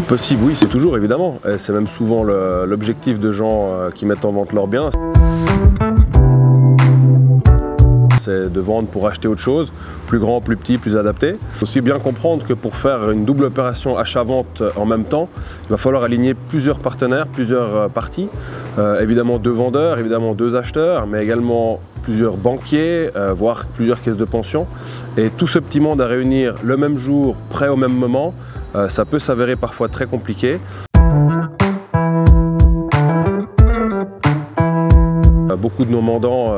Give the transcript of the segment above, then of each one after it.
Possible, oui, c'est toujours évidemment. C'est même souvent l'objectif de gens qui mettent en vente leurs biens. C'est de vendre pour acheter autre chose, plus grand, plus petit, plus adapté. Il faut aussi bien comprendre que pour faire une double opération achat-vente en même temps, il va falloir aligner plusieurs partenaires, plusieurs parties. Évidemment 2 vendeurs, évidemment 2 acheteurs, mais également plusieurs banquiers, voire plusieurs caisses de pension. Et tout ce petit monde à réunir le même jour, prêt au même moment, ça peut s'avérer parfois très compliqué. Beaucoup de nos mandants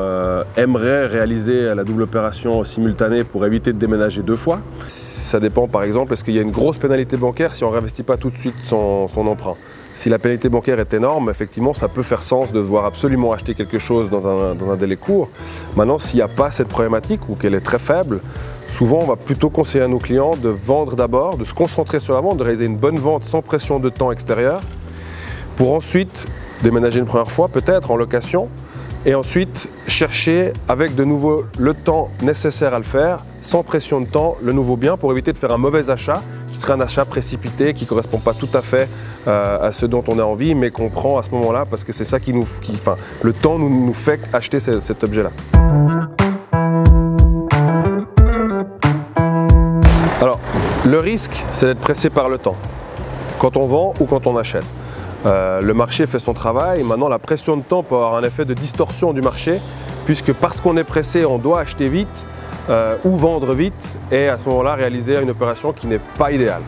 aimeraient réaliser la double opération simultanée pour éviter de déménager 2 fois. Ça dépend par exemple, est-ce qu'il y a une grosse pénalité bancaire si on ne réinvestit pas tout de suite son emprunt. Si la pénalité bancaire est énorme, effectivement, ça peut faire sens de devoir absolument acheter quelque chose dans un délai court. Maintenant, s'il n'y a pas cette problématique ou qu'elle est très faible, souvent on va plutôt conseiller à nos clients de vendre d'abord, de se concentrer sur la vente, de réaliser une bonne vente sans pression de temps extérieur, pour ensuite déménager une première fois, peut-être en location, et ensuite chercher avec de nouveau le temps nécessaire à le faire, sans pression de temps, le nouveau bien pour éviter de faire un mauvais achat, qui serait un achat précipité, qui ne correspond pas tout à fait à ce dont on a envie, mais qu'on prend à ce moment-là parce que c'est ça le temps nous fait acheter cet objet-là. Alors, le risque, c'est d'être pressé par le temps, quand on vend ou quand on achète. Le marché fait son travail, maintenant la pression de temps peut avoir un effet de distorsion du marché, puisque parce qu'on est pressé, on doit acheter vite ou vendre vite et à ce moment-là réaliser une opération qui n'est pas idéale.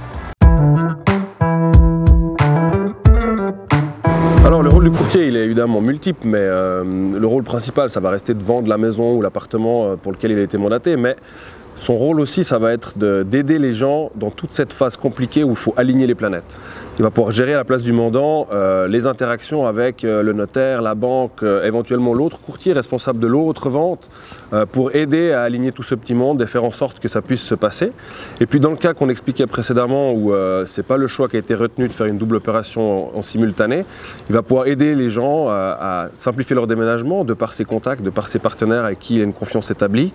Alors le rôle du courtier il est évidemment multiple, mais le rôle principal ça va rester de vendre la maison ou l'appartement pour lequel il a été mandaté, mais son rôle aussi, ça va être d'aider les gens dans toute cette phase compliquée où il faut aligner les planètes. Il va pouvoir gérer à la place du mandant les interactions avec le notaire, la banque, éventuellement l'autre courtier responsable de l'autre vente pour aider à aligner tout ce petit monde et faire en sorte que ça puisse se passer. Et puis dans le cas qu'on expliquait précédemment où ce n'est pas le choix qui a été retenu de faire une double opération en simultané, il va pouvoir aider les gens à simplifier leur déménagement de par ses contacts, de par ses partenaires avec qui il a une confiance établie.